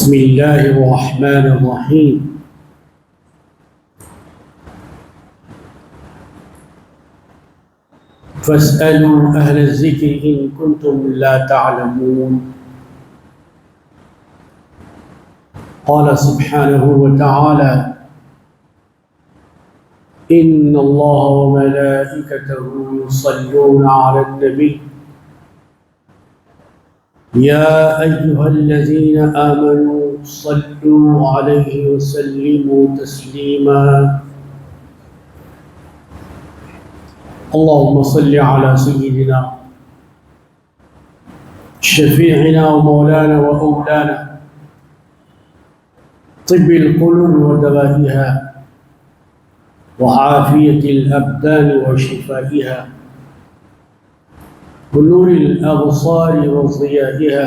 بسم اللہ الرحمن الرحیم فاسألوا أهل الذکر إن كنتم لا تعلمون قال سبحانه وتعالى إن الله وملائكته يصلون على النبي يا أيها الذين آمنوا صلوا عليه وسلموا تسليما اللهم صل على سيدنا شفيعنا ومولانا وأولانا طب القلوب ودوائها وعافية الأبدان وشفائها ونور الأبصار وضيائها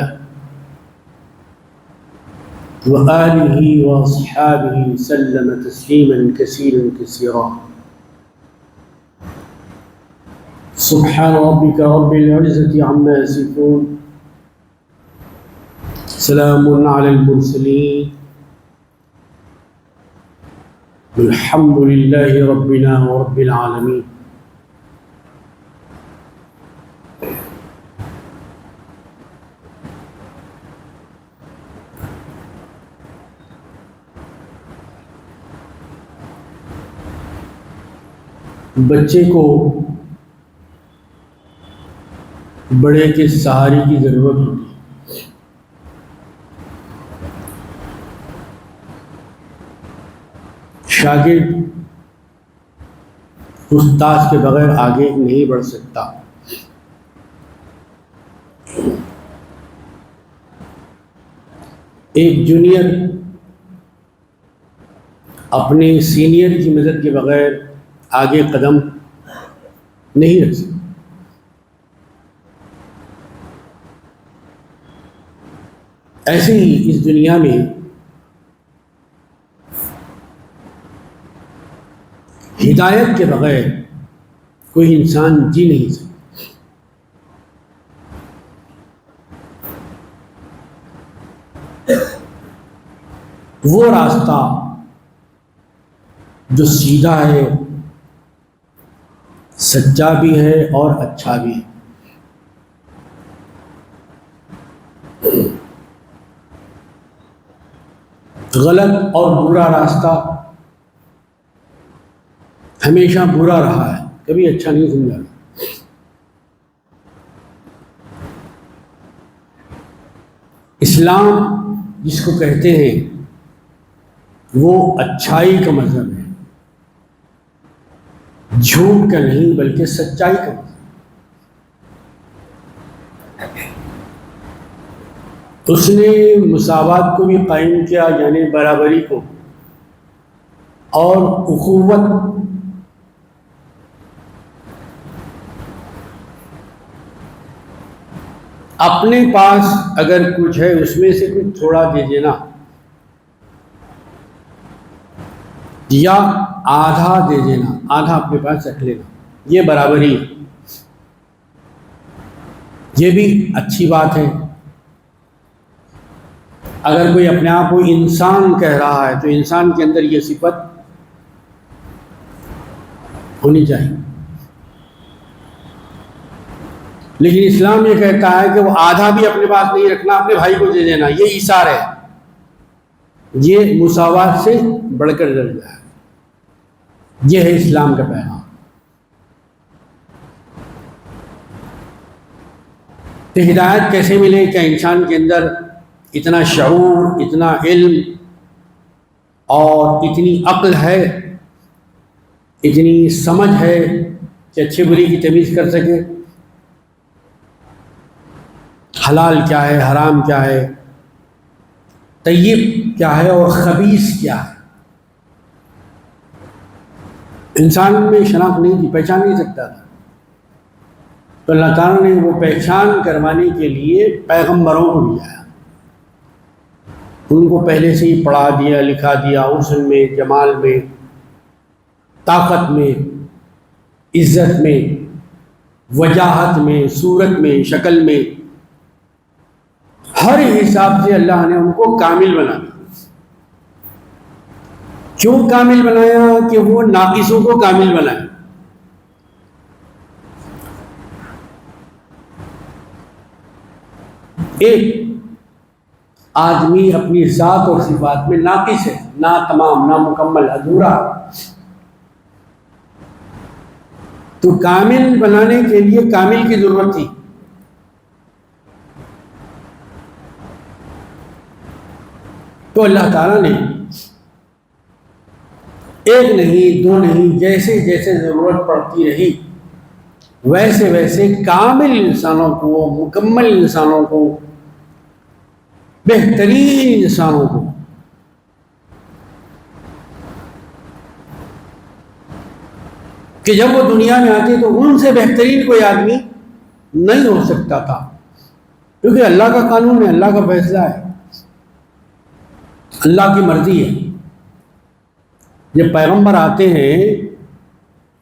وآله وأصحابه سلم تسليما كثيرا كثيرا سبحان ربك رب العزة عما يصفون سلام على المرسلين الحمد لله ربنا ورب العالمين. بچے کو بڑے کے سہارے کی ضرورت ہوتی ہے. شاگرد استاد کے بغیر آگے نہیں بڑھ سکتا. ایک جونیئر اپنے سینئر کی مدد کے بغیر آگے قدم نہیں رکھ سکتا. ایسے ہی اس دنیا میں ہدایت کے بغیر کوئی انسان جی نہیں سکتا. وہ راستہ جو سیدھا ہے، سچا بھی ہے اور اچھا بھی ہے. غلط اور برا راستہ ہمیشہ برا رہا ہے، کبھی اچھا نہیں سمجھا. اسلام جس کو کہتے ہیں وہ اچھائی کا مذہب ہے، جھوٹ کا نہیں بلکہ سچائی کا مذہب. اس نے مساوات کو بھی قائم کیا، یعنی برابری کو، اور اخوت. اپنے پاس اگر کچھ ہے اس میں سے کچھ تھوڑا دے دینا یا آدھا دے دینا، آدھا اپنے پاس رکھ لینا، یہ برابری ہے. یہ بھی اچھی بات ہے. اگر کوئی اپنے آپ کو انسان کہہ رہا ہے تو انسان کے اندر یہ صفت ہونی چاہیے. لیکن اسلام یہ کہتا ہے کہ وہ آدھا بھی اپنے پاس نہیں رکھنا، اپنے بھائی کو دے دینا. یہ ایثار ہے، یہ مساوات سے بڑھ کر درجہ ہے. یہ ہے اسلام کا پیغام. تو ہدایت کیسے ملے؟ کہ انسان کے اندر اتنا شعور، اتنا علم اور اتنی عقل ہے، اتنی سمجھ ہے کہ اچھے بری کی تمیز کر سکے. حلال کیا ہے، حرام کیا ہے، طیب کیا ہے اور خبیث کیا ہے. انسان میں شناخت نہیں تھی، پہچان نہیں سکتا تھا. تو اللہ تعالیٰ نے وہ پہچان کروانے کے لیے پیغمبروں کو بھیجا. ان کو پہلے سے ہی پڑھا دیا، لکھا دیا، حسن میں، جمال میں، طاقت میں، عزت میں، وجاہت میں، صورت میں، شکل میں، ہر حساب سے اللہ نے ان کو کامل بنا دیا۔ کیوں کامل بنایا؟ کہ وہ ناقصوں کو کامل بنایا۔ ایک آدمی اپنی ذات اور صفات میں ناقص ہے، ناتمام، نامکمل، ادھورا، تو کامل بنانے کے لیے کامل کی ضرورت تھی۔ تو اللہ تعالیٰ نے ایک نہیں دو نہیں، جیسے جیسے ضرورت پڑتی رہی ویسے ویسے کامل انسانوں کو، مکمل انسانوں کو، بہترین انسانوں کو کہ جب وہ دنیا میں آتے تو ان سے بہترین کوئی آدمی نہیں ہو سکتا تھا، کیونکہ اللہ کا قانون ہے، اللہ کا فیصلہ ہے، اللہ کی مرضی ہے۔ جب پیغمبر آتے ہیں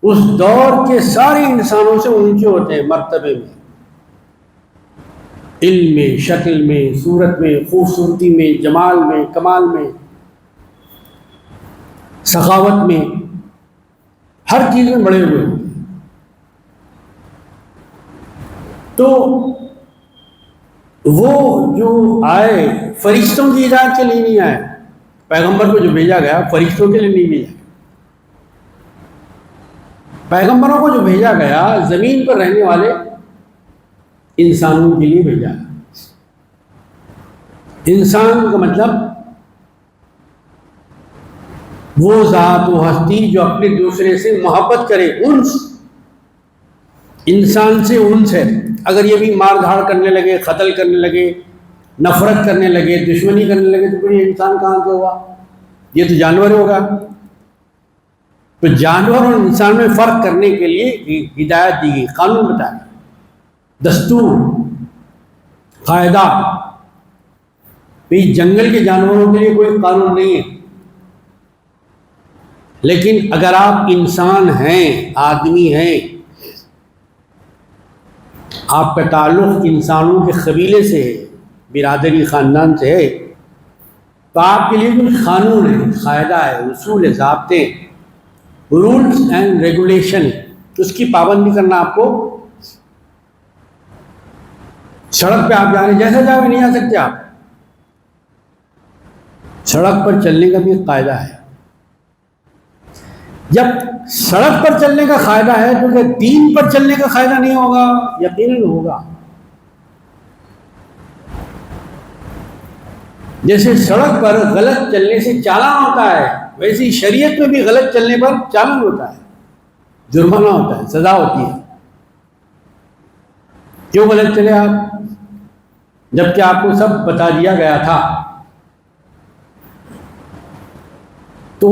اس دور کے سارے انسانوں سے اونچے ہوتے ہیں مرتبے میں، علم میں، شکل میں، صورت میں، خوبصورتی میں، جمال میں، کمال میں، سخاوت میں، ہر چیز میں بڑے ہوئے ہوتے ہیں۔ تو وہ جو آئے فرشتوں کی ہدایت کے لیے نہیں آئے، پیغمبر کو جو بھیجا گیا فرشتوں کے لیے نہیں بھیجا گیا، پیغمبروں کو جو بھیجا گیا زمین پر رہنے والے انسانوں کے لیے بھیجا گیا۔ انسان کا مطلب وہ ذات و ہستی جو اپنے دوسرے سے محبت کرے، انس، انسان سے انس ہے۔ اگر یہ بھی مار دھاڑ کرنے لگے، قتل کرنے لگے، نفرت کرنے لگے، دشمنی کرنے لگے، تو پھر یہ انسان کہاں سے ہوا؟ یہ تو جانور ہوگا۔ تو جانور اور انسان میں فرق کرنے کے لیے ہدایت دی گئی، قانون بتایا، دستور، قاعدہ۔ جنگل کے جانوروں کے لیے کوئی قانون نہیں ہے، لیکن اگر آپ انسان ہیں، آدمی ہیں، آپ کا تعلق انسانوں کے قبیلے سے ہے، برادری، خاندان سے ہے، تو آپ کے لیے کچھ قانون ہے، قاعدہ ہے، اصول ہے، ضابطے، رولز اینڈ ریگولیشن، اس کی پابندی کرنا آپ کو۔ سڑک پہ آپ جانے جیسا جا بھی نہیں آ سکتے، آپ سڑک پر چلنے کا بھی ایک قاعدہ ہے۔ جب سڑک پر چلنے کا قاعدہ ہے تو کیا دین پر چلنے کا قاعدہ نہیں ہوگا؟ یقیناً ہوگا۔ جیسے سڑک پر غلط چلنے سے چالان ہوتا ہے، ویسے ہی شریعت میں بھی غلط چلنے پر چالان ہوتا ہے، جرمانہ ہوتا ہے، سزا ہوتی ہے۔ کیوں غلط چلے آپ؟ جبکہ آپ کو سب بتا دیا گیا تھا۔ تو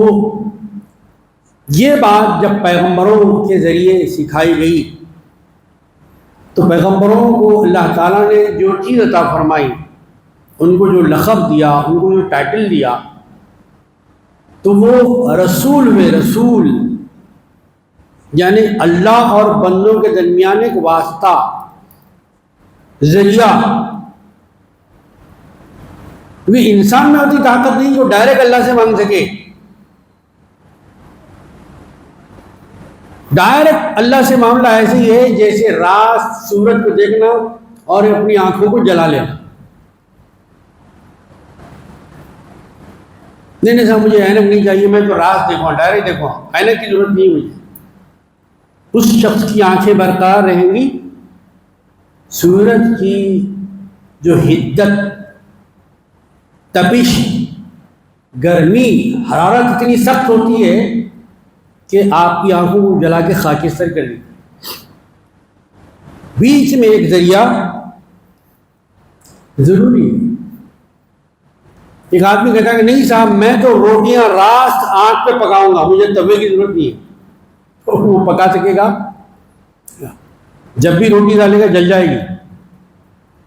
یہ بات جب پیغمبروں کے ذریعے سکھائی گئی تو پیغمبروں کو اللہ تعالیٰ نے جو چیز عطا فرمائی، ان کو جو لقب دیا، ان کو جو ٹائٹل دیا، تو وہ رسول میں رسول، یعنی اللہ اور بندوں کے درمیان ایک واسطہ، ذریعہ۔ کیونکہ انسان میں ہوتی طاقت نہیں جو ڈائریکٹ اللہ سے مانگ سکے، ڈائریکٹ اللہ سے معاملہ ایسے ہی ہے جیسے رات سورج کو دیکھنا اور اپنی آنکھوں کو جلا لینا۔ نہیں صاحب مجھے اینک نہیں چاہیے، میں تو رات دیکھوں، ڈائریکٹ دیکھوں، اینک کی ضرورت نہیں مجھے۔ اس شخص کی آنکھیں برقرار رہیں گی، سورج کی جو حدت، تپش، گرمی، حرارت اتنی سخت ہوتی ہے کہ آپ کی آنکھوں کو جلا کے خاکستر کر دی۔ بیچ میں ایک ذریعہ ضروری ہے۔ ایک آدمی کہتا ہے کہ نہیں صاحب میں تو روٹیاں راست آنکھ پہ پکاؤں گا، مجھے توے کی ضرورت نہیں ہے، تو وہ پکا سکے گا؟ جب بھی روٹی ڈالے گا جل جائے گی،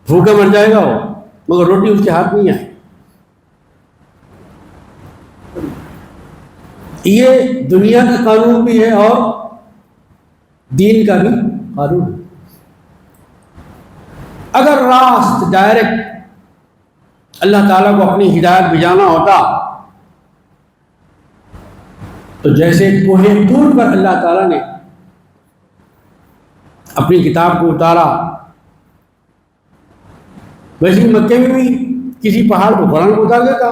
بھوکا مر جائے گا وہ، مگر روٹی اس کے ہاتھ نہیں آئے۔ یہ دنیا کا قانون بھی ہے اور دین کا بھی قانون ہے۔ اگر راست ڈائریکٹ اللہ تعالیٰ کو اپنی ہدایت بھجانا ہوتا تو جیسے کوہ طور پر اللہ تعالیٰ نے اپنی کتاب کو اتارا، ویسے مکے میں بھی کسی پہاڑ کو قرآن کو اتار دیتا.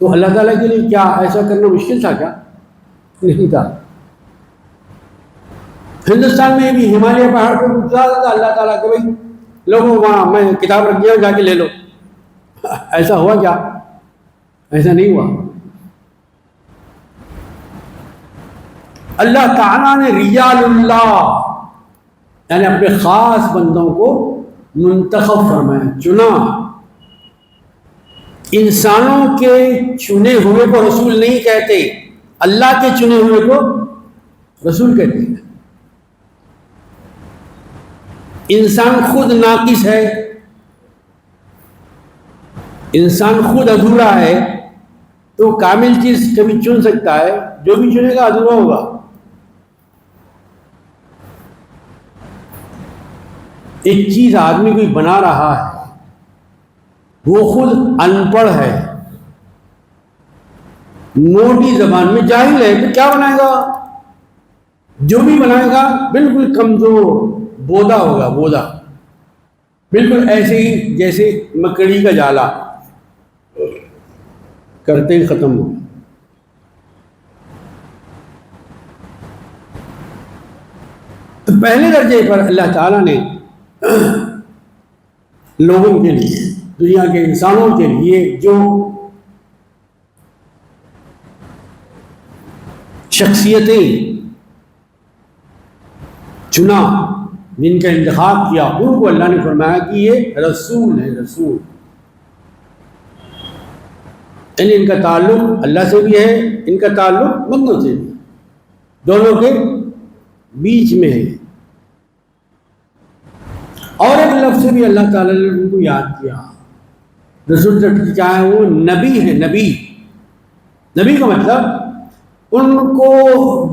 تو اللہ تعالیٰ کے لیے کیا ایسا کرنا مشکل تھا؟ کیا نہیں تھا. ہندوستان میں بھی ہمالیہ پہاڑ کو اتار دیتا اللہ تعالیٰ کہ بھائی لوگوں وہاں میں کتاب رکھ دیا جا کے لے لو. ایسا ہوا کیا؟ ایسا نہیں ہوا. اللہ تعالیٰ نے رجال اللہ یعنی اپنے خاص بندوں کو منتخب فرمایا، چنا. انسانوں کے چنے ہوئے کو رسول نہیں کہتے، اللہ کے چنے ہوئے کو رسول کہتے ہیں. انسان خود ناقص ہے، انسان خود ادھورا ہے، تو کامل چیز کبھی چن سکتا ہے، جو بھی چنے گا ادھورا ہوگا. ایک چیز آدمی کوئی بنا رہا ہے وہ خود ان پڑھ ہے، موٹی زبان میں جاہل ہے، تو کیا بنائے گا؟ جو بھی بنائے گا بالکل کمزور بودا ہوگا، بودا بالکل ایسے ہی جیسے مکڑی کا جالا، کرتے ہی ختم ہو. تو پہلے درجے پر اللہ تعالیٰ نے لوگوں کے لیے، دنیا کے انسانوں کے لیے جو شخصیتیں چنا، جن کا انتخاب کیا، ان کو اللہ نے فرمایا کہ یہ رسول ہے. رسول یعنی ان کا تعلق اللہ سے بھی ہے، ان کا تعلق بندوں سے بھی، دونوں کے بیچ میں ہے. اور ایک لفظ سے بھی اللہ تعالیٰ نے ان کو یاد کیا. رسول چاہے وہ نبی ہے، نبی کا مطلب ان کو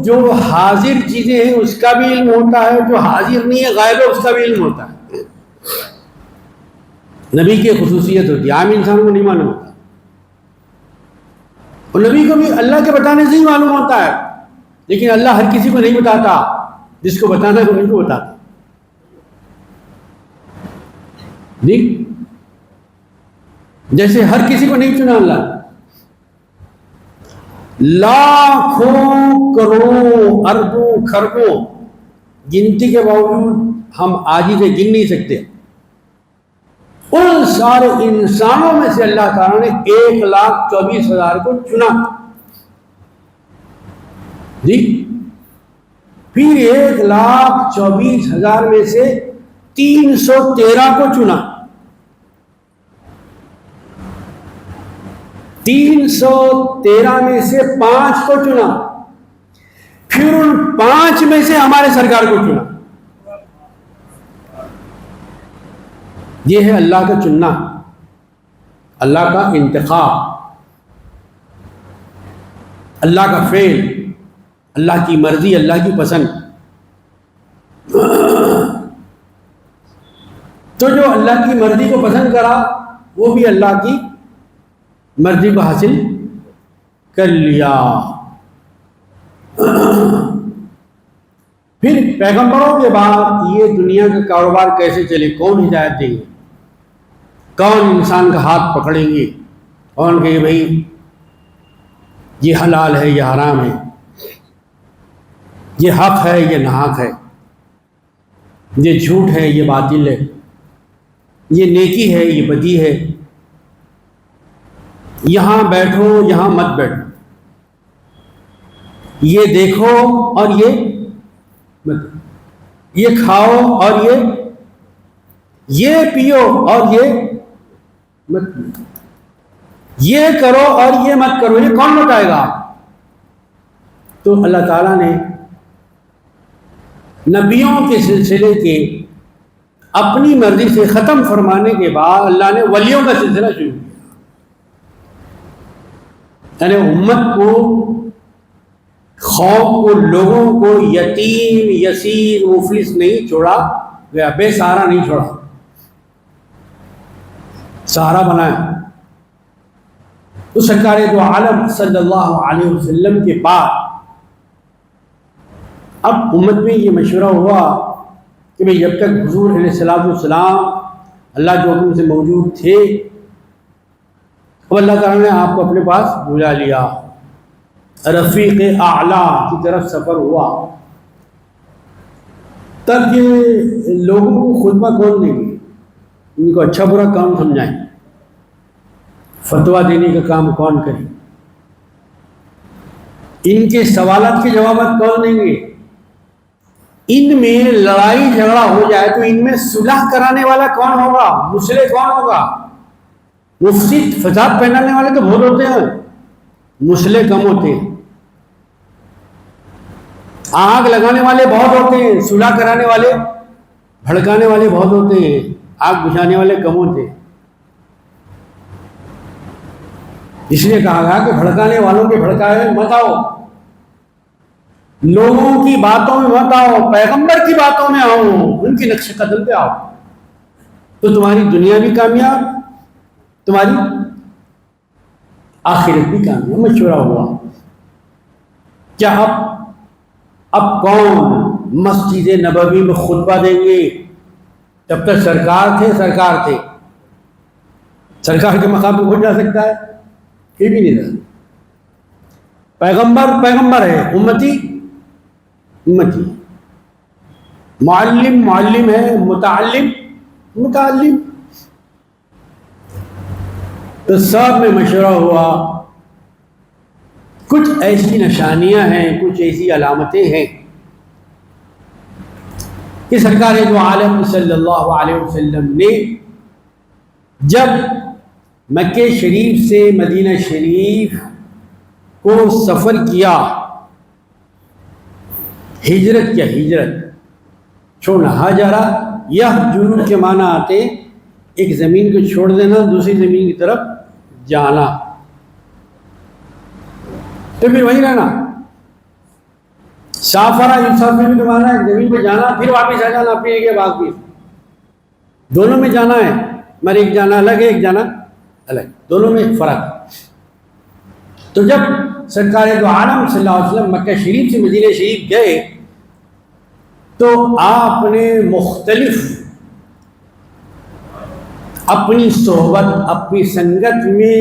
جو حاضر چیزیں ہیں اس کا بھی علم ہوتا ہے، جو حاضر نہیں ہے غائب ہے اس کا بھی علم ہوتا ہے. نبی کی خصوصیت ہوتی ہے، عام انسان کو نہیں معلوم ہوتا، اور نبی کو بھی اللہ کے بتانے سے ہی معلوم ہوتا ہے. لیکن اللہ ہر کسی کو نہیں بتاتا، جس کو بتانا ہے انہیں کو بتاتا. جیسے ہر کسی کو نہیں چنا اللہ، لاکھوں کروڑوں اربوں خربوں گنتی کے باوجود ہم آج سے گن نہیں سکتے. ان سارے انسانوں میں سے اللہ تعالیٰ نے 1,24,000 کو چنا. جی پھر 1,24,000 میں سے 313 کو چنا. 313 میں سے 5 کو چنا، پھر ان 5 میں سے ہمارے سرکار کو چنا. یہ ہے اللہ کا چننا، اللہ کا انتخاب، اللہ کا فعل، اللہ کی مرضی، اللہ کی پسند. تو جو اللہ کی مرضی کو پسند کرا وہ بھی اللہ کی مرضی کو حاصل کر لیا. پھر پیغمبروں کے بعد یہ دنیا کا کاروبار کیسے چلے؟ کون ہدایت دیں گے؟ کون انسان کا ہاتھ پکڑیں گے؟ کون کہے بھائی یہ حلال ہے، یہ حرام ہے، یہ حق ہے، یہ ناحق ہے، یہ جھوٹ ہے، یہ باطل ہے، یہ نیکی ہے، یہ بدی ہے، یہاں بیٹھو، یہاں مت بیٹھو، یہ دیکھو اور یہ مت، یہ کھاؤ اور یہ پیو اور یہ مت پیو، یہ کرو اور یہ مت کرو. یہ کون بتائے گا؟ تو اللہ تعالیٰ نے نبیوں کے سلسلے کے اپنی مرضی سے ختم فرمانے کے بعد اللہ نے ولیوں کا سلسلہ شروع کیا. یعنی امت کو، قوم کو، لوگوں کو یتیم، یسیر، مفلس نہیں چھوڑا گیا، بے سہارا نہیں چھوڑا. سہارا بنایا. تو سرکار دو عالم صلی اللہ علیہ وسلم کے بعد اب امت میں یہ مشورہ ہوا کہ بھئی جب تک حضور علیہ السلام اللہ کے حکم سے موجود تھے، اب اللہ تعالیٰ نے آپ کو اپنے پاس بلا لیا، رفیق اعلیٰ کی طرف سفر ہوا. تب یہ لوگوں کو خطبہ کون دیں گے، ان کو اچھا برا کام سمجھائیں، فتویٰ دینے کا کام کون کرے، ان کے سوالات کے جوابات کون دیں گے، ان میں لڑائی جھگڑا ہو جائے تو ان میں صلح کرانے والا کون ہوگا، مصلح کون ہوگا. مفسد فساد پھیلانے والے تو بہت ہوتے ہیں، مصلح کم ہوتے ہیں. آگ لگانے والے بہت ہوتے ہیں، صلح کرانے والے بھڑکانے والے بہت ہوتے ہیں، آگ بجھانے والے کم ہوتے ہیں. اس لیے کہا گیا کہ بھڑکانے والوں کے بھڑکائے مت آؤ، لوگوں کی باتوں میں مت آؤ، پیغمبر کی باتوں میں آؤ، ان کی نقش قدم پہ آؤ، تو تمہاری دنیا بھی کامیاب، تمہاری آخرت بھی کامیاب. مشورہ ہوا کیا اب کون مسجد نبوی میں خطبہ دیں گے. جب تک سرکار تھے سرکار کے مقام پہ پہنچ جا سکتا ہے، یہ بھی نہیں تھا. پیغمبر ہے، امتی معلم ہے، متعلم. تو سب میں مشورہ ہوا. کچھ ایسی نشانیاں ہیں، کچھ ایسی علامتیں ہیں کہ سرکار دو عالم صلی اللہ علیہ وسلم نے جب مکہ شریف سے مدینہ شریف کو سفر کیا، ہجرت چھوڑنا، ہاجرہ یہجر کے معنی آتے ایک زمین کو چھوڑ دینا، دوسری زمین کی طرف جانا، تو پھر وہیں رہنا. سافرہ یسافر بھی معنی ہے زمین پہ جانا پھر واپس آ جانا اپنی جگہ واپس، دونوں میں جانا ہے، مگر ایک جانا الگ ہے، ایک جانا الگ، دونوں میں فرق. تو جب سرکار دو عالم صلی اللہ علیہ وسلم مکہ شریف سے مدینہ شریف گئے تو آپ نے مختلف اپنی صحبت، اپنی سنگت میں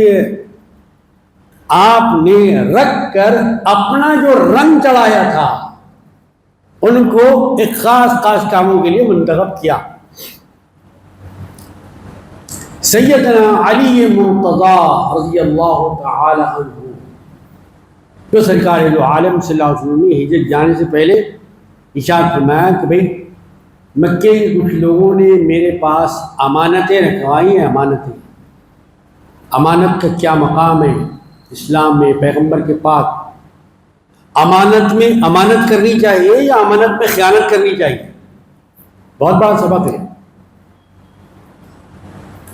آپ نے رکھ کر اپنا جو رنگ چڑھایا تھا ان کو ایک خاص کاموں کے لیے منتخب کیا. سیدنا علی مرتضی رضی اللہ تعالی عنہ جو سرکار دو عالم صلی اللہ علیہ وسلم نے ہجرت جانے سے پہلے ارشاد فرمایا کہ بھئی مکے کے کچھ لوگوں نے میرے پاس امانتیں رکھوائی ہیں. امانت کا کیا مقام ہے اسلام میں، پیغمبر کے پاک امانت میں امانت کرنی چاہیے یا امانت میں خیانت کرنی چاہیے؟ بہت بڑا سبق ہے.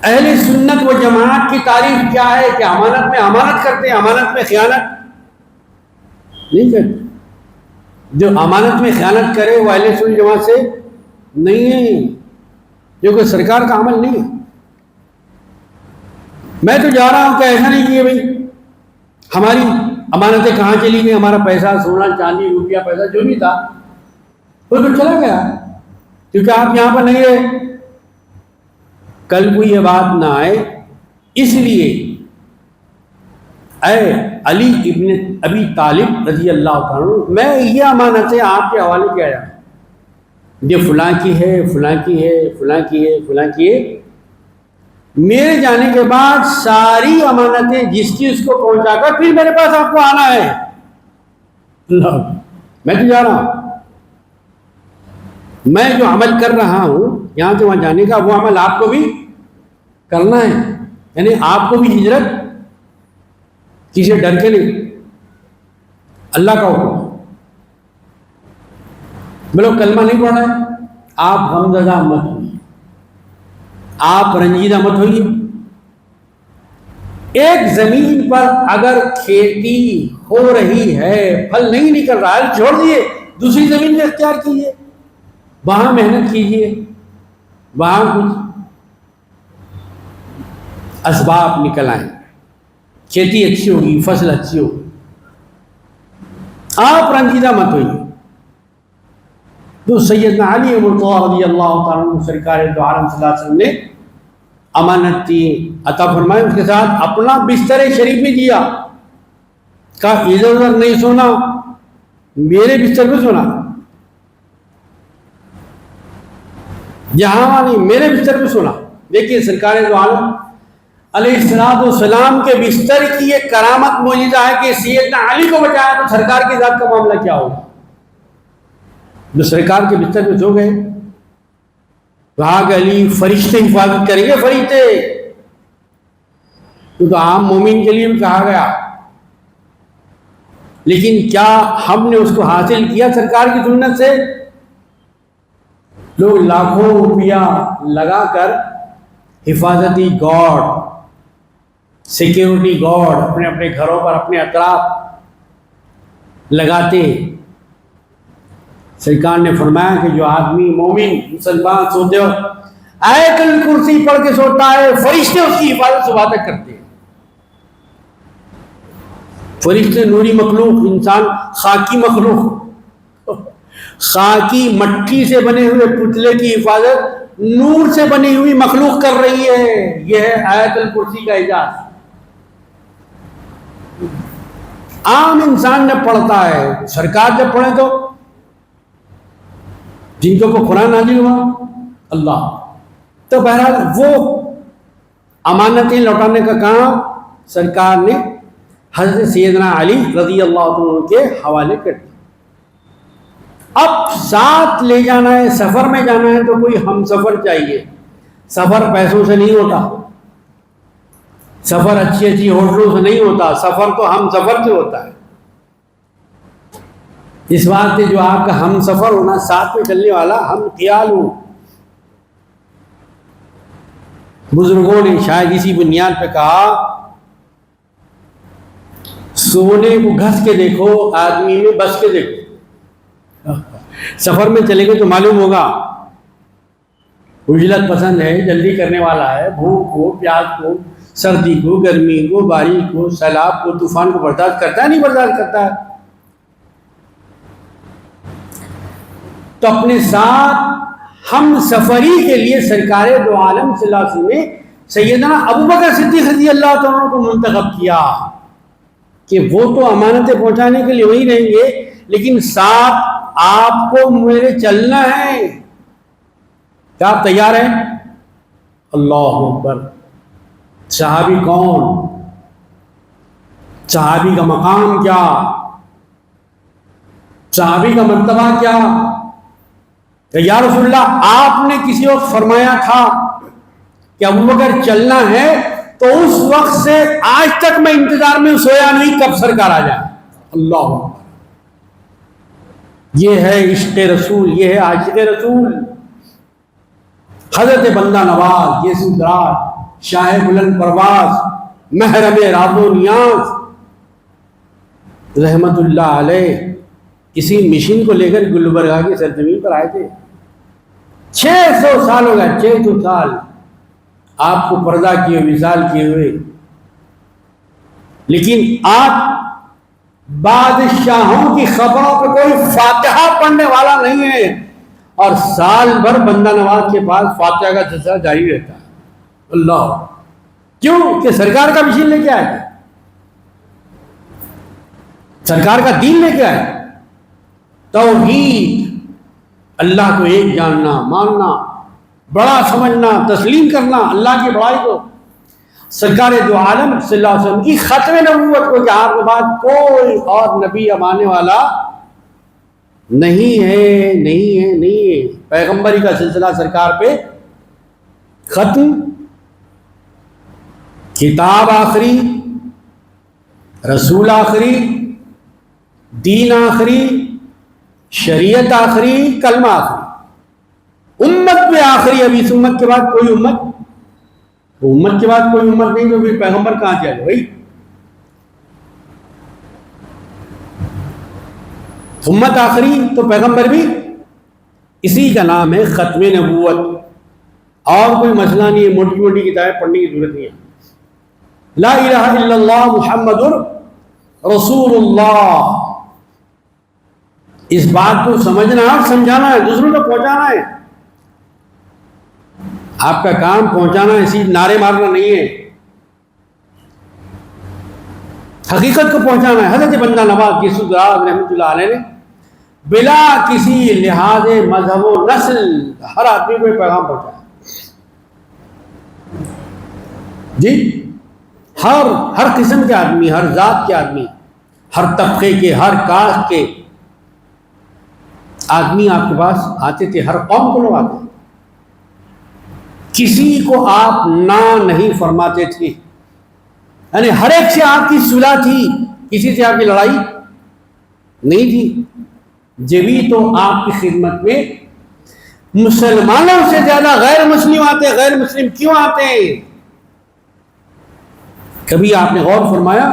اہل سنت و جماعت کی تعریف کیا ہے کہ امانت میں امانت کرتے ہیں، امانت میں خیانت نہیں کرتے. جو امانت میں خیانت کرے وہ اہل سنت جماعت سے نہیں ہے، جو کہ سرکار کا عمل نہیں ہے. میں تو جا رہا ہوں کہ ایسا نہیں کیے بھائی ہماری امانتیں کہاں چلی گئی، ہمارا پیسہ سونا چاندی روپیہ پیسہ جو بھی تھا وہ تو چلا گیا کیونکہ آپ یہاں پر نہیں رہے. کل کو یہ بات نہ آئے، اس لیے اے علی ابن ابی طالب رضی اللہ عنہ، میں یہ امانتیں آپ کے حوالے کیا جا یہ فلاں کی ہے، فلاں کی ہے، فلاں کی ہے، فلاں کی ہے. میرے جانے کے بعد ساری امانتیں جس کی اس کو پہنچا کر پھر میرے پاس آپ کو آنا ہے. اللہ، میں تو جا رہا ہوں، میں جو عمل کر رہا ہوں یہاں سے وہاں جانے کا وہ عمل آپ کو بھی کرنا ہے. یعنی آپ کو بھی ہجرت کسی ڈر کے نہیں، اللہ کا حکم. بولو کلمہ نہیں پڑھنا ہے، آپ غمزدہ مت ہوئیے، آپ رنجیدہ مت ہوئیے. ایک زمین پر اگر کھیتی ہو رہی ہے، پھل نہیں نکل رہا ہے، چھوڑ دیے، دوسری زمین میں اختیار کیجیے، وہاں محنت کیجیے، وہاں کچھ اسباب نکل آئیں، کھیتی اچھی ہوگی، فصل اچھی ہوگی، آپ رنجیدہ مت ہوئیے۔ تو سیدنا علی مرتضیٰ رضی اللہ تعالیٰ عنہ سرکار دو عالم صلی اللہ علیہ وسلم نے امانت دی، عطا فرمائے، اس کے ساتھ اپنا بستر شریف بھی دیا، کہا ادھر ادھر نہیں سونا، میرے بستر پہ سونا، جہاں نہیں، میرے بستر پہ سونا۔ دیکھیے سرکار دو عالم علیہ السلام کے بستر کی یہ کرامت معجزہ ہے کہ سیدنا علی کو بچایا، تو سرکار کی ذات کا معاملہ کیا ہوگا؟ جو سرکار کے بستر پہ سو گئے، کہا کہ علی فرشتے حفاظت کریں گے، فرشتے، تو عام مومن کے لیے بھی کہا گیا، لیکن کیا ہم نے اس کو حاصل کیا سرکار کی سنت سے؟ لوگ لاکھوں روپیہ لگا کر حفاظتی گارڈ، سیکیورٹی گارڈ اپنے اپنے گھروں پر، اپنے اطراف لگاتے۔ سرکار نے فرمایا کہ جو آدمی مومن مسلمان سوتے ہو آیت الکرسی پڑھ کے سوتا ہے، فرشتے اس کی حفاظت سے وعدہ کرتے ہیں۔ فرشتے نوری مخلوق، انسان خاکی مخلوق، خاکی مٹی سے بنے ہوئے پتلے کی حفاظت نور سے بنی ہوئی مخلوق کر رہی ہے۔ یہ ہے آیت الکرسی کا اعجاز۔ عام انسان جب پڑھتا ہے، سرکار جب پڑھے تو جن کے اوپر قرآن نازل ہوا اللہ، تو بہرحال وہ امانتیں لوٹانے کا کام سرکار نے حضرت سیدنا علی رضی اللہ عنہ کے حوالے کر دیا۔ اب ساتھ لے جانا ہے، سفر میں جانا ہے تو کوئی ہم سفر چاہیے۔ سفر پیسوں سے نہیں ہوتا، سفر اچھی اچھی ہوٹلوں سے نہیں ہوتا، سفر تو ہم سفر سے ہوتا ہے۔ اس بات سے جو آپ کا ہم سفر ہونا، ساتھ میں چلنے والا ہم خیال ہو۔ بزرگوں نے شاید اسی بنیاد پہ کہا، سونے کو گھس کے دیکھو، آدمی میں بس کے دیکھو۔ سفر میں چلے گئے تو معلوم ہوگا، عجلت پسند ہے، جلدی کرنے والا ہے، بھوک کو، پیاس کو، سردی کو، گرمی کو، بارش کو، سیلاب کو، طوفان کو برداشت کرتا ہے نہیں برداشت کرتا ہے؟ تو اپنے ساتھ ہم سفری کے لیے سرکار دو عالم صلی اللہ علیہ وسلم نے سیدنا ابوبکر صدیق رضی اللہ تعالیٰ کو منتخب کیا کہ وہ تو امانتیں پہنچانے کے لیے وہی رہیں گے، لیکن ساتھ آپ کو میرے چلنا ہے۔ کیا آپ تیار ہیں؟ اللہ اکبر! صحابی کون؟ صحابی کا مقام کیا؟ صحابی کا مرتبہ کیا؟ کہ یا رسول اللہ، آپ نے کسی وقت فرمایا تھا کہ ابوبکر چلنا ہے، تو اس وقت سے آج تک میں انتظار میں سویا نہیں کب سرکار آ جائے۔ اللہ اکبر! یہ ہے عشق رسول، یہ ہے عاشق رسول۔ حضرت بندہ نواز، یسوع دراز، شاہ بلند پرواز، محرم راز و نیاز، رحمت اللہ علیہ، کسی مشن کو لے کر گلبرگہ کی سرزمین پر آئے تھے۔ 600 سال ہو گئے، 600 سال آپ کو پردہ کیے ہوئے، وصال کیے ہوئے، لیکن آپ بادشاہوں کی خبروں پہ کوئی فاتحہ پڑھنے والا نہیں ہے، اور سال بھر بندہ نواز کے پاس فاتحہ کا سلسلہ جاری رہتا ہے۔ اللہ! کیوں؟ کہ سرکار کا مشن لے کے آئے، سرکار کا دین لے کے آئے، توحید، اللہ کو ایک جاننا، ماننا، بڑا سمجھنا، تسلیم کرنا اللہ کی بڑائی کو، سرکار دو عالم صلی اللہ علیہ وسلم کی ختم نبوت کو، کہ آپ کے بعد کوئی اور نبی اب آنے والا نہیں ہے، نہیں ہے، نہیں ہے۔ پیغمبری کا سلسلہ سرکار پہ ختم، کتاب آخری، رسول آخری، دین آخری، شریعت آخری، کلمہ آخری، امت میں آخری۔ ابھی اس امت کے بعد کوئی امت کے بعد کوئی امت نہیں، تو پھر پیغمبر کہاں جائے بھائی؟ امت آخری تو پیغمبر بھی، اسی کا نام ہے ختم نبوت۔ اور کوئی مسئلہ نہیں ہے، موٹی موٹی کتابیں پڑھنے کی ضرورت نہیں ہے۔ لا الہ الا اللہ محمد رسول اللہ. اس بات کو سمجھنا اور سمجھانا ہے، دوسروں کو پہنچانا ہے. آپ کا کام پہنچانا ہے، اسی نعرے مارنا نہیں ہے، حقیقت کو پہنچانا ہے. حضرت بندہ نواز یسوع دراز رحمۃ اللہ علیہ نے بلا کسی لحاظ مذہب و نسل ہر آدمی کو پیغام پہنچایا. جی ہر قسم کے آدمی، ہر ذات کے آدمی، ہر طبقے کے، ہر کاسٹ کے آدمی آپ کے پاس آتے تھے. ہر قوم کو لوگ آتے تھے. کسی کو آپ نہ نہیں فرماتے تھے. یعنی ہر ایک سے آپ کی صلح تھی، کسی سے آپ کی لڑائی نہیں تھی. جبھی تو آپ کی خدمت میں مسلمانوں سے زیادہ غیر مسلم آتے. غیر مسلم کیوں آتے ہیں؟ کبھی آپ نے غور فرمایا؟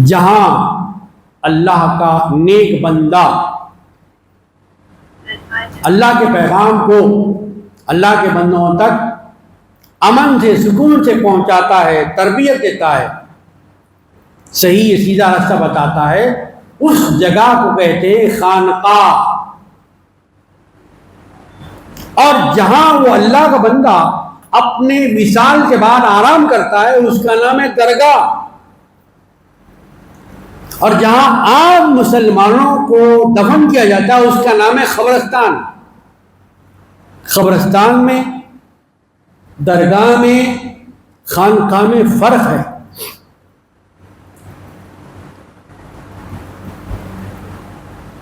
جہاں اللہ کا نیک بندہ اللہ کے پیغام کو اللہ کے بندوں تک امن سے، سکون سے پہنچاتا ہے، تربیت دیتا ہے، صحیح سیدھا راستہ بتاتا ہے، اس جگہ کو کہتے ہیں خانقاہ. اور جہاں وہ اللہ کا بندہ اپنے وصال کے بعد آرام کرتا ہے، اس کا نام ہے درگاہ. اور جہاں عام مسلمانوں کو دفن کیا جاتا ہے، اس کا نام ہے قبرستان. قبرستان میں، درگاہ میں، خانقاہ میں فرق ہے.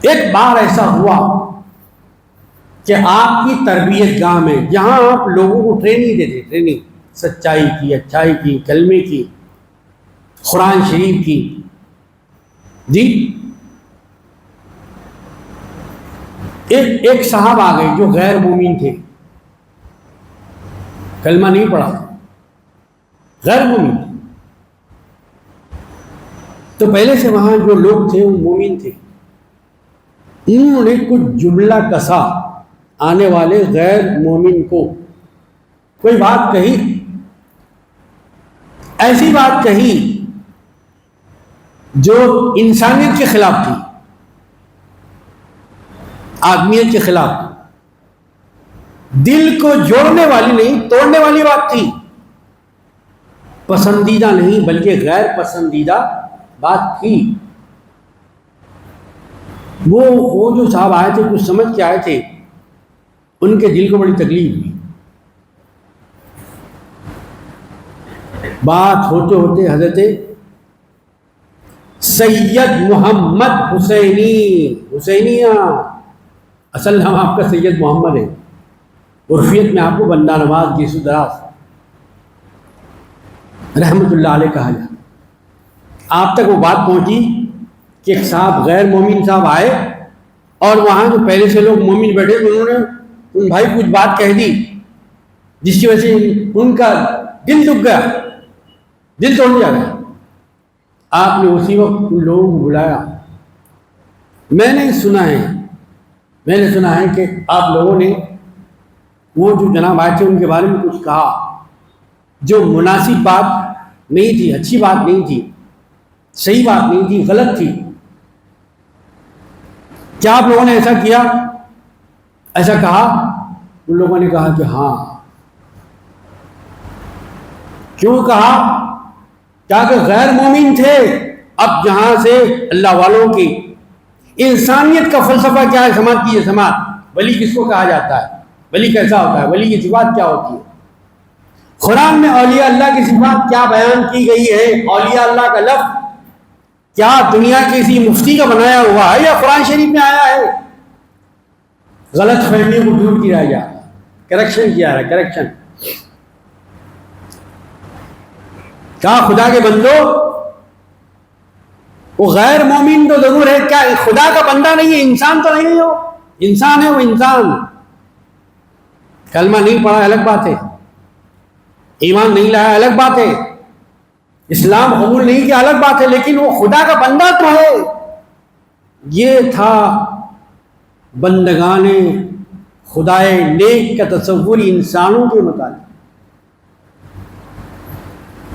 ایک بار ایسا ہوا کہ آپ کی تربیت گاہ میں، جہاں آپ لوگوں کو ٹریننگ دیتے، ٹریننگ سچائی کی، اچھائی کی، کلمے کی، قرآن شریف کی، جی ایک صاحب آ گئے جو غیر مومن تھے، کلمہ نہیں پڑھا، غیر مومن. تو پہلے سے وہاں جو لوگ تھے وہ مومن تھے. انہوں نے کچھ جملہ کسا آنے والے غیر مومن کو، کوئی بات کہی، ایسی بات کہی جو انسانیت کے خلاف تھی، آدمیت کے خلاف تھی، دل کو جوڑنے والی نہیں توڑنے والی بات تھی. پسندیدہ نہیں بلکہ غیر پسندیدہ بات تھی. وہ جو صاحب آئے تھے، کچھ سمجھ کے آئے تھے، ان کے دل کو بڑی تکلیف ہوئی. بات ہوتے ہوتے حضرت سید محمد حسینیہ، اصل نام آپ کا سید محمد ہے، عرفیت میں آپ کو بندہ نواز یسوع دراز رحمۃ اللہ علیہ کہا جاتا. آپ تک وہ بات پہنچی کہ ایک صاحب غیر مومن صاحب آئے، اور وہاں جو پہلے سے لوگ مومن بیٹھے، انہوں نے ان بھائی کچھ بات کہہ دی جس کی وجہ سے ان کا دل دکھ گیا، دل توڑ جا گیا. آپ نے اسی وقت ان لوگوں کو بلایا. میں نے سنا ہے کہ آپ لوگوں نے وہ جو جناب آئے تھے ان کے بارے میں کچھ کہا جو مناسب بات نہیں تھی، اچھی بات نہیں تھی، صحیح بات نہیں تھی، غلط تھی. کیا آپ لوگوں نے ایسا کیا، ایسا کہا؟ ان لوگوں نے کہا کہ ہاں. کیوں کہا؟ کیا کہ غیر مومن تھے. اب جہاں سے اللہ والوں کی انسانیت کا فلسفہ کیا ہے، سماعت کی ہے. سماعت ولی کس کو کہا جاتا ہے، ولی کیسا ہوتا ہے، ولی کی صفات کیا ہوتی ہے، قرآن میں اولیاء اللہ کی صفات کیا بیان کی گئی ہے. اولیاء اللہ کا لفظ کیا دنیا کسی مفتی کا بنایا ہوا ہے یا قرآن شریف میں آیا ہے؟ غلط فہمیوں کو دور کیا جا رہا ہے، کریکشن کیا رہا ہے، کریکشن. کیا خدا کے بندو، وہ غیر مومن تو ضرور ہے، کیا خدا کا بندہ نہیں ہے؟ انسان تو نہیں ہے، وہ انسان ہے. وہ انسان کلمہ نہیں پڑھا الگ بات ہے، ایمان نہیں لایا الگ بات ہے، اسلام قبول نہیں کیا الگ بات ہے، لیکن وہ خدا کا بندہ تو ہے. یہ تھا بندگان خدائے نیک کا تصور انسانوں کے متعلق.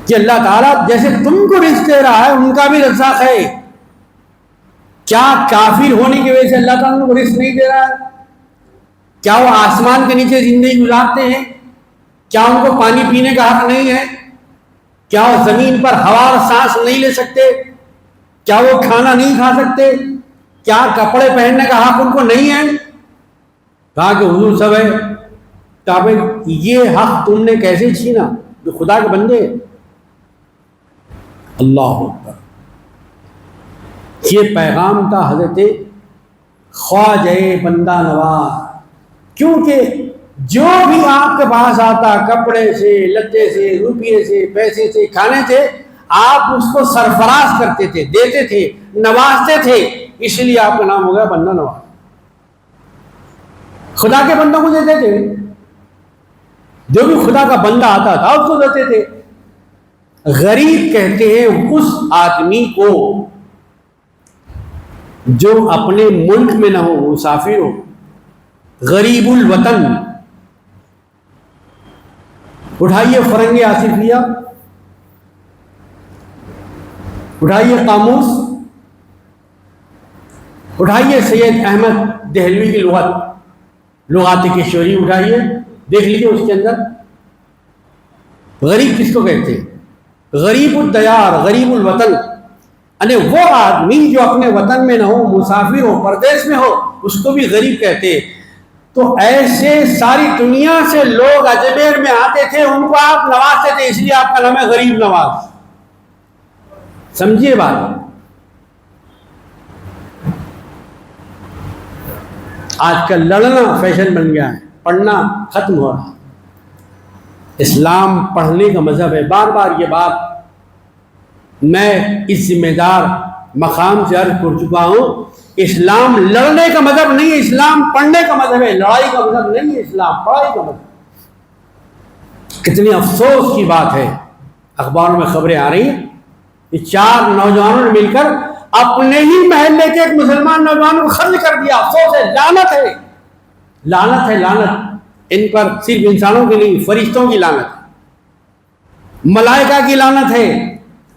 کہ اللہ تعالیٰ جیسے تم کو رزق دے رہا ہے ان کا بھی رزاق ہے. کیا کافر ہونے کی وجہ سے اللہ تعالیٰ کو رزق نہیں دے رہا ہے؟ کیا وہ آسمان کے نیچے زندگی گزارتے ہیں؟ کیا ان کو پانی پینے کا حق نہیں ہے؟ کیا وہ زمین پر ہوا اور سانس نہیں لے سکتے؟ کیا وہ کھانا نہیں کھا سکتے؟ کیا کپڑے پہننے کا حق ان کو نہیں ہے؟ کہا کہ حضور سب ہے. کہا یہ حق تم نے کیسے چھینا جو خدا کے بندے؟ اللہ اکبر. یہ پیغام تھا حضرت خواجہ بندہ نواز. کیونکہ جو بھی آپ کے پاس آتا کپڑے سے، لتے سے، روپیے سے، پیسے سے، کھانے سے، آپ اس کو سرفراز کرتے تھے، دیتے تھے، نوازتے تھے. اس لیے آپ کا نام ہو گیا بندہ نواز. خدا کے بندوں کو دیتے تھے، جو بھی خدا کا بندہ آتا تھا اس کو دیتے تھے. غریب کہتے ہیں اس آدمی کو جو اپنے ملک میں نہ ہو، مسافر ہو، غریب الوطن. اٹھائیے فرنگ آصفیہ، اٹھائیے قاموس، اٹھائیے سید احمد دہلوی کی لغات کشوری اٹھائیے، دیکھ لیجیے اس کے اندر غریب کس کو کہتے ہیں؟ غریب الدیار، غریب الوطن. یعنی وہ آدمی جو اپنے وطن میں نہ ہو، مسافر ہو، پردیس میں ہو، اس کو بھی غریب کہتے ہیں. تو ایسے ساری دنیا سے لوگ اجمیر میں آتے تھے، ان کو آپ نوازتے تھے، اس لیے آپ کا نام ہے غریب نواز. سمجھیے بات. آج کل لڑنا فیشن بن گیا ہے، پڑھنا ختم ہو رہا. اسلام پڑھنے کا مذہب ہے. بار بار یہ بات میں اس ذمہ دار مقام سے عرض کر چکا ہوں. اسلام لڑنے کا مذہب نہیں ہے، اسلام پڑھنے کا مذہب ہے. لڑائی کا مذہب نہیں ہے اسلام، پڑھائی کا مذہب. کتنی افسوس کی بات ہے، اخباروں میں خبریں آ رہی ہیں کہ 4 نوجوانوں نے مل کر اپنے ہی محلے کے ایک مسلمان نوجوان کو قتل کر دیا. افسوس ہے، لعنت ہے، لعنت ہے، لعنت. ان پر صرف انسانوں کی نہیں، فرشتوں کی لعنت ہے، ملائکہ کی لعنت ہے،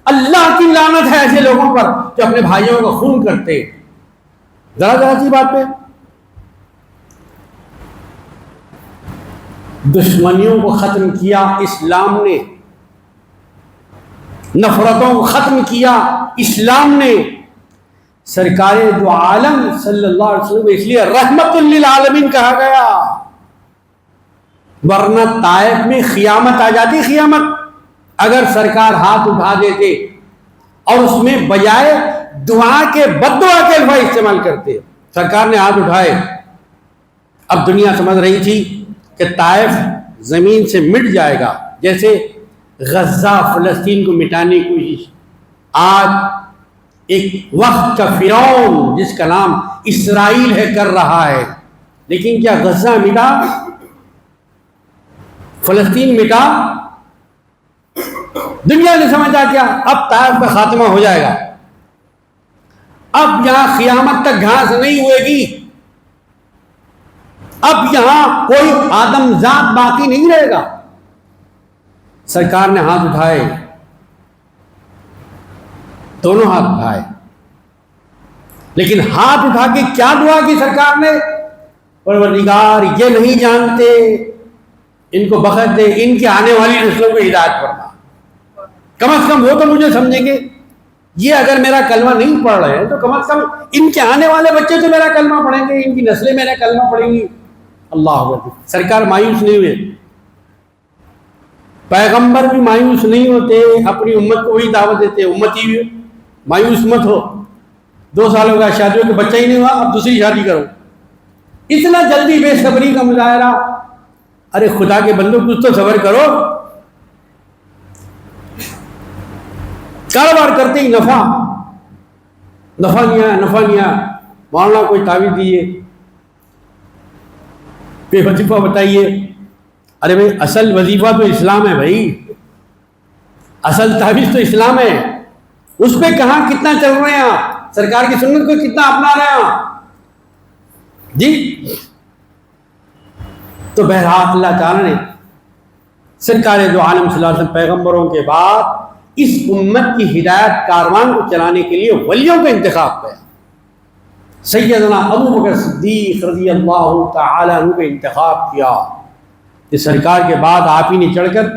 اللہ کی لعنت ہے ایسے لوگوں پر جو اپنے بھائیوں کا خون کرتے. ذرا ذرا سی بات پہ دشمنیوں کو ختم کیا اسلام نے، نفرتوں کو ختم کیا اسلام نے. سرکار دو عالم صلی اللہ علیہ وسلم اس لیے رحمت للعالمین کہا گیا، ورنہ طائف میں قیامت آ جاتی. قیامت اگر سرکار ہاتھ اٹھا دیتے اور اس میں بجائے دعا کے بد دعا کے الفاظ استعمال کرتے. سرکار نے ہاتھ اٹھائے. اب دنیا سمجھ رہی تھی کہ طائف زمین سے مٹ جائے گا، جیسے غزہ فلسطین کو مٹانے کی کوشش. آج ایک وقت کا فرعون جس کا نام اسرائیل ہے کر رہا ہے. لیکن کیا غزہ مٹا؟ فلسطین مٹا؟ دنیا نے سمجھا کیا اب طائف کا خاتمہ ہو جائے گا، اب یہاں قیامت تک گھاس نہیں ہوئے گی، اب یہاں کوئی آدم ذات باقی نہیں رہے گا. سرکار نے ہاتھ اٹھائے، دونوں ہاتھ اٹھائے. لیکن ہاتھ اٹھا کے کیا دعا کی سرکار نے؟ پروردگار یہ نہیں جانتے، ان کو بخش دے، ان کی آنے والی نسلوں کو ہدایت فرما. کم از کم وہ تو مجھے سمجھیں گے. یہ اگر میرا کلمہ نہیں پڑھ رہے ہیں تو کم از کم ان کے آنے والے بچے تو میرا کلمہ پڑھیں گے، ان کی نسلیں میرا کلمہ پڑھیں گی. اللہ اکبر. سرکار مایوس نہیں ہوئے. پیغمبر بھی مایوس نہیں ہوتے، اپنی امت کو وہی دعوت دیتے، امتی بھی مایوس مت ہو. 2 سال ہو گیا شادیوں کے بچہ ہی نہیں ہوا، اب دوسری شادی کرو. اتنا جلدی بے صبری کا مظاہرہ. ارے خدا کے بندوں کچھ تو صبر کرو. کاروبار کرتے ہی نفع نہیں آیا. مولانا کوئی تعویذ دیے، کوئی وظیفہ بتائیے. ارے بھائی اصل وظیفہ تو اسلام ہے بھائی، اصل تعویذ تو اسلام ہے. اس پہ کہاں کتنا چل رہے ہیں آپ، سرکار کی سنت کو کتنا اپنا رہے ہیں آپ جی. تو بہرحال اللہ تعالیٰ نے سرکار دو عالم صلی اللہ علیہ وسلم پیغمبروں کے بعد اس امت کی ہدایت کاروان کو چلانے کے لیے ولیوں کا انتخاب کیا. سیدنا ابو بکر صدیق رضی اللہ تعالی عنہ کا انتخاب کیا کہ سرکار کے بعد آپ ہی نے چڑھ کر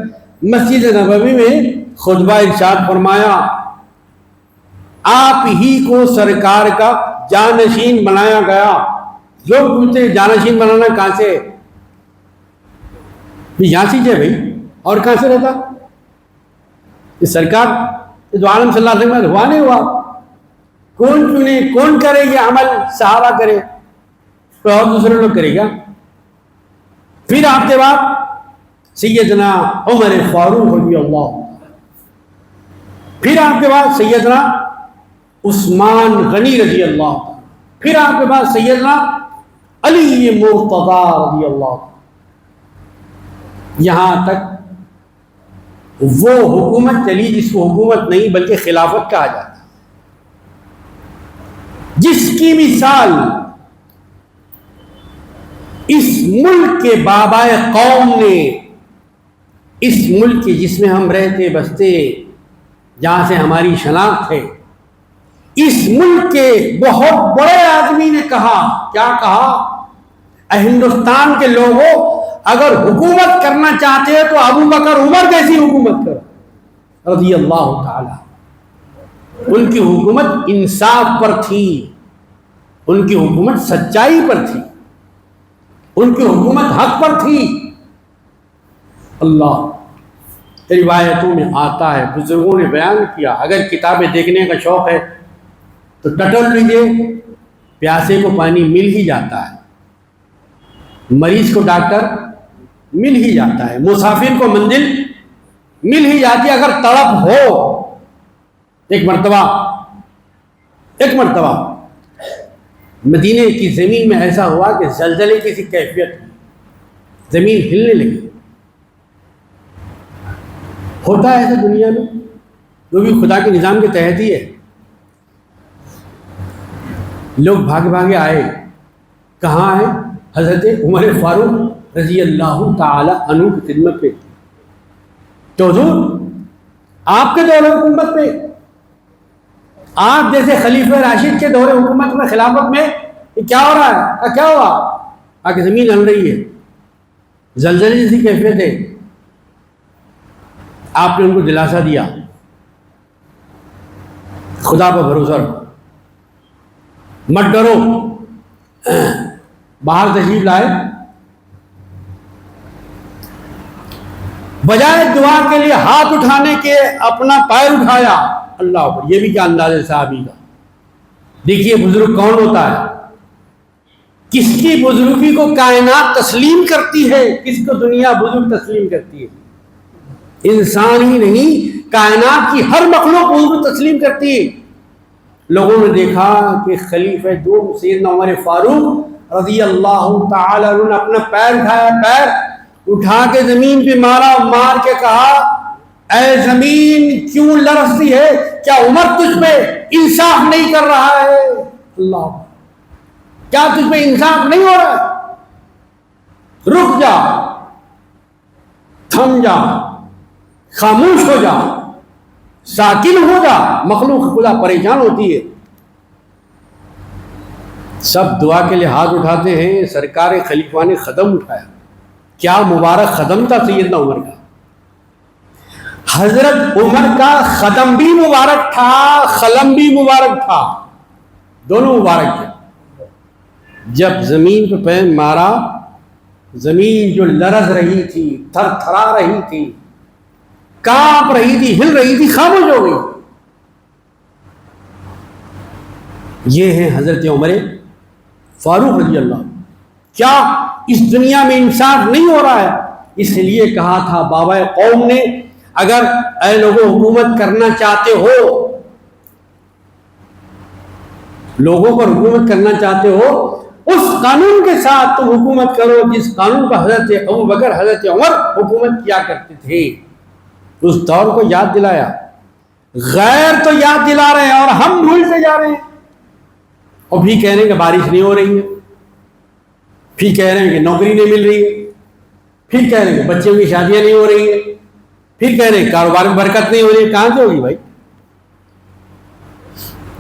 مسجد نبوی میں خطبہ ارشاد فرمایا، آپ ہی کو سرکار کا جانشین بنایا گیا. لوگ پوچھتے جانشین بنانا کہاں سے؟ یہاں سے ہے بھائی، اور کہاں سے رہتا؟ کہ سرکار تو عالم صلی اللہ علیہ وسلم ہوا نہیں ہوا، کون چنے، کون کرے یہ عمل؟ صحابہ کرے، کوئی اور دوسرے لوگ کرے گا؟ پھر آپ کے بعد سیدنا عمر فاروق رضی اللہ، پھر آپ کے بعد سیدنا عثمان غنی رضی اللہ، پھر آپ کے بعد سیدنا علی مرتضی رضی اللہ. یہاں تک وہ حکومت چلی جس کو حکومت نہیں بلکہ خلافت کہا جاتا، جس کی مثال اس ملک کے بابائے قوم نے، اس ملک کے جس میں ہم رہتے بستے، جہاں سے ہماری شناخت ہے، اس ملک کے بہت بڑے آدمی نے کہا، کیا کہا؟ ہندوستان کے لوگوں اگر حکومت کرنا چاہتے ہیں تو ابو بکر عمر کیسی حکومت کر رضی اللہ تعالی. ان کی حکومت انصاف پر تھی، ان کی حکومت سچائی پر تھی، ان کی حکومت حق پر تھی. اللہ روایتوں میں آتا ہے، بزرگوں نے بیان کیا، اگر کتابیں دیکھنے کا شوق ہے تو ٹٹول لیجیے، پیاسے کو پانی مل ہی جاتا ہے، مریض کو ڈاکٹر مل ہی جاتا ہے، مسافر کو منزل مل ہی جاتی ہے اگر تڑپ ہو. ایک مرتبہ مدینے کی زمین میں ایسا ہوا کہ زلزلے کی سی کیفیت، زمین ہلنے لگی. ہوتا ہے ایسا دنیا میں، جو بھی خدا کے نظام کے تحت ہی ہے. لوگ بھاگے بھاگے آئے، کہاں ہے؟ حضرت عمر فاروق رضی اللہ تعالی عنہ کی خدمت پہ. تو حضور آپ کے دور حکومت پہ، آپ جیسے خلیفہ راشد کے دور حکومت میں، خلافت میں یہ کیا ہو رہا ہے؟ کیا ہوا؟ آگے زمین ہل رہی ہے، زلزلے جیسی کیفیت ہے. آپ نے ان کو دلاسا دیا، خدا پر بھروسہ رکھو، مت ڈرو. باہر تشریف لائے، بجائے دعا کے لیے ہاتھ اٹھانے کے اپنا پیر اٹھایا. اللہ اکبر، یہ بھی کیا انداز ہے صحابی کا. دیکھیے بزرگ کون ہوتا ہے، کس کی بزرگی کو کائنات تسلیم کرتی ہے، کس کو دنیا بزرگ تسلیم کرتی ہے. انسان ہی نہیں، کائنات کی ہر مخلوق بزرگ تسلیم کرتی ہے. لوگوں نے دیکھا کہ خلیفہ دوم سیدنا عمر فاروق رضی اللہ تعالی عنہ نے اپنا پیر اٹھایا، پیر اٹھا کے زمین پہ مارا، مار کے کہا، اے زمین کیوں لرزتی ہے؟ کیا عمر تجھ پہ انصاف نہیں کر رہا ہے؟ اللہ، کیا تجھ پہ انصاف نہیں ہو رہا ہے؟ رک جا، تھم جا، خاموش ہو جا، ساکن ہو جا. مخلوق خدا پریشان ہوتی ہے. سب دعا کے لیے ہاتھ اٹھاتے ہیں، سرکار خلیفہ نے قدم اٹھایا. کیا مبارک قدم تھا سیدنا عمر کا. حضرت عمر کا قدم بھی مبارک تھا، قلم بھی مبارک تھا، دونوں مبارک تھے. جب زمین پہ پیر مارا، زمین جو لرز رہی تھی، تھر تھرا رہی تھی، کانپ رہی تھی، ہل رہی تھی، خاموش ہو گئی. یہ ہے حضرت عمر فاروق رضی اللہ. کیا اس دنیا میں انصاف نہیں ہو رہا ہے؟ اس لیے کہا تھا بابا قوم نے، اگر اے لوگوں حکومت کرنا چاہتے ہو، لوگوں پر حکومت کرنا چاہتے ہو، اس قانون کے ساتھ تم حکومت کرو جس قانون پر حضرت ابو بکر، حضرت عمر حکومت کیا کرتے تھے. اس دور کو یاد دلایا. غیر تو یاد دلا رہے ہیں اور ہم بھولتے جا رہے ہیں. اور بھی کہہ رہے ہیں کہ بارش نہیں ہو رہی ہے، پھر کہہ رہے ہیں کہ نوکری نہیں مل رہی ہے، پھر کہہ رہے ہیں کہ بچوں کی شادیاں نہیں ہو رہی ہیں. پھر کہہ رہے کاروبار میں برکت نہیں ہو رہی، کہاں سے ہوگی بھائی؟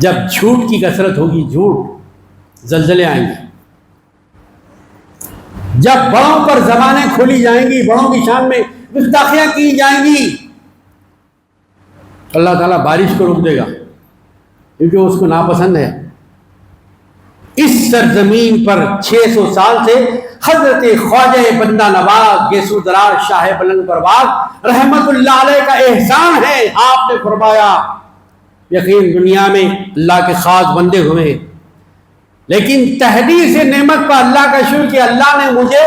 جب جھوٹ کی کثرت ہوگی، جھوٹ، زلزلے آئیں گے. جب بڑوں پر زبانیں کھولی جائیں گی، بڑوں کی شان میں گستاخیاں کی جائیں گی، اللہ تعالیٰ بارش کو روک دے گا، کیونکہ اس کو ناپسند ہے. اس سرزمین پر 600 سال سے حضرت خواجہ بندہ نواز گیسو درار شاہ بلند پرواز رحمت اللہ علیہ کا احسان ہے. آپ نے فرمایا یقین دنیا میں اللہ کے خاص بندے ہوئے ہیں، لیکن تحدید سے نعمت پر اللہ کا شکر کہ اللہ نے مجھے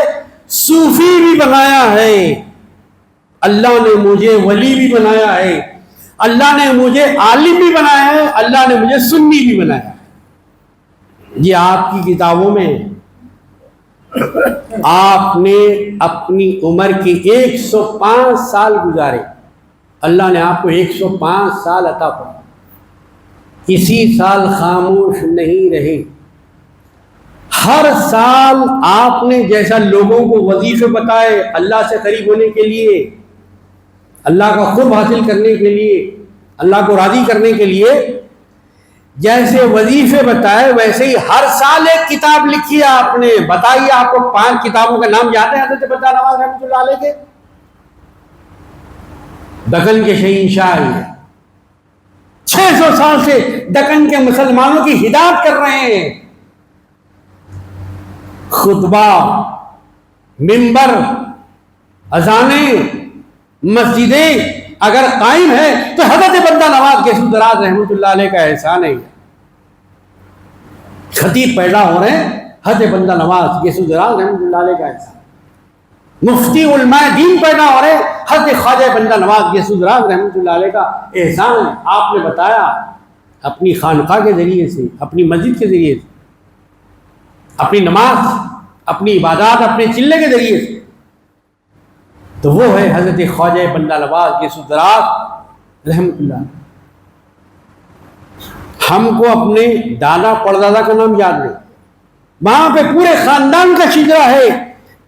صوفی بھی بنایا ہے، اللہ نے مجھے ولی بھی بنایا ہے، اللہ نے مجھے عالم بھی بنایا ہے، اللہ نے مجھے سنی بھی بنایا ہے. یہ آپ کی کتابوں میں آپ نے اپنی عمر کی 105 سال گزارے، اللہ نے آپ کو 105 سال عطا فرمایا. کسی سال خاموش نہیں رہے. ہر سال آپ نے جیسا لوگوں کو وظیفے بتائے اللہ سے قریب ہونے کے لیے، اللہ کا قرب حاصل کرنے کے لیے، اللہ کو راضی کرنے کے لیے جیسے وظیفے بتائے، ویسے ہی ہر سال ایک کتاب لکھی ہے آپ نے. بتائیے آپ کو 5 کتابوں کا نام یاد ہے حضرت بندہ نواز رحمۃ اللہ علیہ کے؟ دکن کے شہنشاہ ہے، 600 سال سے دکن کے مسلمانوں کی ہدایت کر رہے ہیں. خطبہ، منبر، اذانیں، مسجدیں اگر قائم ہے تو حضرت بندہ نواز گیسو دراز رحمۃ اللہ علیہ کا احسان ہے. خطیب پیدا ہو رہے ہیں، حضرت بندہ نواز گیسو دراز رحمۃ اللہ علیہ کا احسان. مفتی علماء دین پیدا ہو رہے ہیں، حضرت خواجہ بندہ نواز گیسو دراز رحمۃ اللہ علیہ کا احسان ہے. آپ نے بتایا اپنی خانقاہ کے ذریعے سے، اپنی مسجد کے ذریعے سے، اپنی نماز، اپنی عبادات، اپنے چلے کے ذریعے سے. تو وہ ہے حضرت خواجہ بندہ نواز گیسو دراز رحمۃ اللہ. ہم کو اپنے دادا پردادا کا نام یاد نہیں، وہاں پہ پورے خاندان کا شجرہ ہے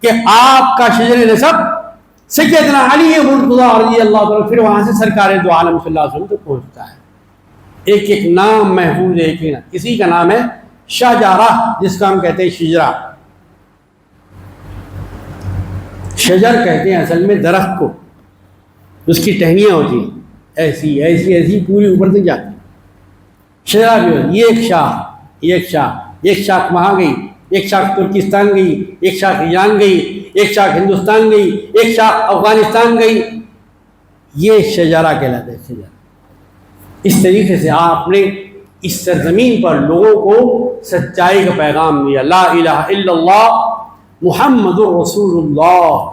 کہ آپ کا شجر نسب سیدنا علی مرتضیٰ رضی اللہ تعالیٰ، پھر وہاں سے سرکار دو عالم صلی اللہ علیہ وسلم تک پہنچتا ہے. ایک ایک نام محفوظ ہے. ایک کسی کا نام ہے شجرہ، جس کا ہم کہتے ہیں شجرہ. شجر کہتے ہیں اصل میں درخت کو، اس کی ٹہنیاں ہوتی ہیں ایسی ایسی ایسی پوری اوپر تک جاتی. شجرہ بھی ہوتی، یہ ایک شاخ، ایک شاخ، ایک شاخ وہاں گئی، ایک شاخ ترکستان گئی، ایک شاخ ایران گئی، ایک شاخ ہندوستان گئی، ایک شاخ افغانستان گئی. یہ شجرہ کہلاتا ہے، شجرہ. اس طریقے سے آپ نے اس سرزمین پر لوگوں کو سچائی کا پیغام دیا. لا الہ الا اللہ محمد رسول اللہ.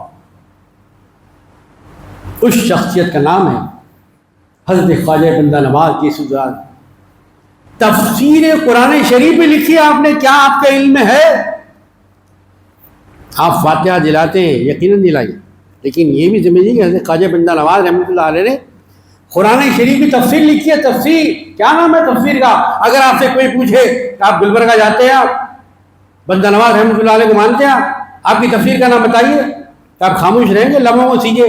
اس شخصیت کا نام ہے حضرت خواجہ بندہ نواز گیسو دراز. تفسیر قرآن شریف میں لکھی ہے آپ نے، کیا آپ کا علم ہے؟ آپ فاتحہ دلاتے ہیں، یقیناً دلائیے، لیکن یہ بھی سمجھیے کہ حضرت خواجہ بندہ نواز رحمۃ اللہ علیہ نے قرآن شریف کی تفسیر لکھی ہے. تفسیر کیا نام ہے تفسیر کا؟ اگر آپ سے کوئی پوچھے کہ آپ گلبرگہ جاتے ہیں، آپ بندہ نواز رحمۃ اللہ علیہ کو مانتے ہیں، آپ کی تفسیر کا نام بتائیے، تو آپ خاموش رہیں گے؟ لمحوں کو سیجھے،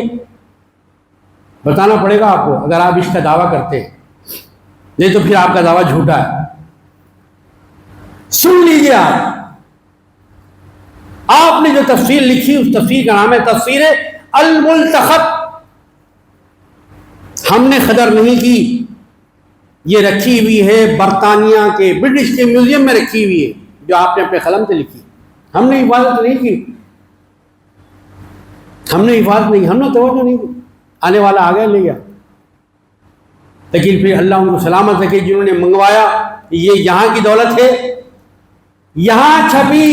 بتانا پڑے گا آپ کو اگر آپ اس کا دعویٰ کرتے ہیں، نہیں تو پھر آپ کا دعویٰ جھوٹا ہے. سن لیجیے، آپ نے جو تفسیر لکھی اس تفسیر کا نام ہے تفسیر الملتخط. ہم نے قدر نہیں کی، یہ رکھی ہوئی ہے برطانیہ کے برٹش کے میوزیم میں رکھی ہوئی ہے، جو آپ نے اپنے قلم سے لکھی. ہم نے حفاظت نہیں کی، ہم نے حفاظت نہیں، ہم نے توجہ نہیں کی. آنے والا آ گیا لے گیا، لیکن پھر اللہ ان کو سلامت رکھے جنہوں نے منگوایا. یہ یہاں کی دولت ہے، یہاں چھپی.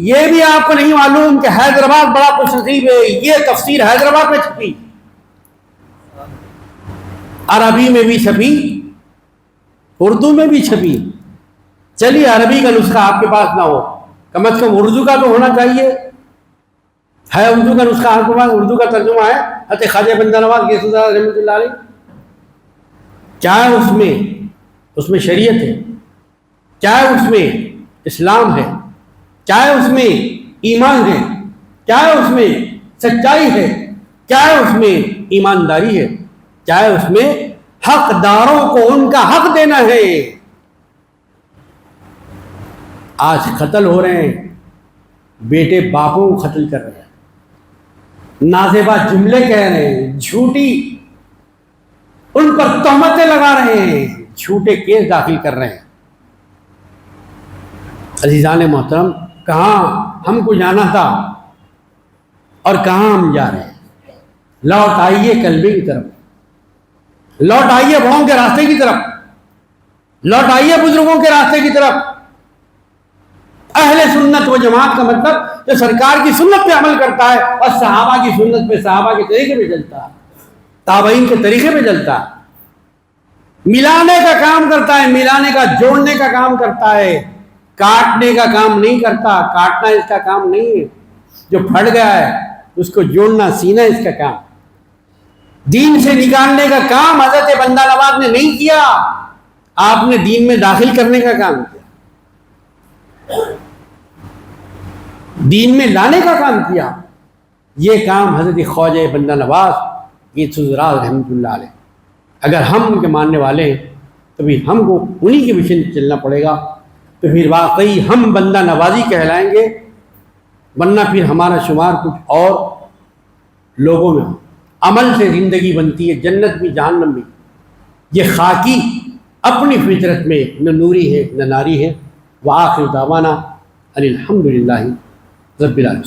یہ بھی آپ کو نہیں معلوم کہ حیدرآباد بڑا خوش نصیب ہے، یہ تفسیر حیدرآباد میں چھپی، عربی میں بھی چھپی، اردو میں بھی چھپی. چلیے عربی کا نسخہ آپ کے پاس نہ ہو، کم از کم اردو کا تو ہونا چاہیے. ہے اردو کا نسخہ آپ کے پاس؟ اردو کا ترجمہ ہے حضرت خواجہ بندہ نواز گیسو دراز رحمۃ اللہ علیہ. کیا ہے اس میں؟ اس میں شریعت ہے. کیا ہے اس میں؟ اسلام ہے. کیا ہے اس میں؟ ایمان ہے. کیا ہے اس میں؟ سچائی ہے. کیا ہے اس میں؟ ایمانداری ہے، چاہے اس میں حقداروں کو ان کا حق دینا ہے۔ آج قتل ہو رہے ہیں، بیٹے باپوں کو قتل کر رہے ہیں، نازیبا جملے کہہ رہے ہیں، جھوٹی ان پر تہمتیں لگا رہے ہیں، جھوٹے کیس داخل کر رہے ہیں۔ عزیزان محترم، کہاں ہم کو جانا تھا اور کہاں ہم جا رہے ہیں؟ لوٹ آئیے کلبے کی طرف، لوٹ آئیے بڑوں کے راستے کی طرف، لوٹ آئیے بزرگوں کے راستے کی طرف۔ اہل سنت و جماعت کا مطلب جو سرکار کی سنت پہ عمل کرتا ہے اور صحابہ کی سنت پہ، صحابہ کے طریقے پہ چلتا ہے، تابعین کے طریقے پہ چلتا ہے، ملانے کا کام کرتا ہے، ملانے کا، جوڑنے کا کام کرتا ہے، کاٹنے کا کام نہیں کرتا۔ کاٹنا اس کا کام نہیں ہے، جو پھٹ گیا ہے اس کو جوڑنا، سینا اس کا کام۔ دین سے نکالنے کا کام حضرت بندہ نواز نے نہیں کیا، آپ نے دین میں داخل کرنے کا کام کیا، دین میں لانے کا کام کیا۔ یہ کام حضرت خواجہ بندہ نواز یہ سزراز رحمۃ اللہ علیہ، اگر ہم ان کے ماننے والے ہیں تو بھی ہم کو انہی کے پیچھے چلنا پڑے گا، تو پھر واقعی ہم بندہ نوازی کہلائیں گے، ورنہ پھر ہمارا شمار کچھ اور لوگوں میں ہو۔ عمل سے زندگی بنتی ہے، جنت بھی جہنم بھی۔ یہ خاکی اپنی فطرت میں نہ نوری ہے نہ ناری ہے۔ وآخر دعوانا ان الحمد للہ رب العالمین۔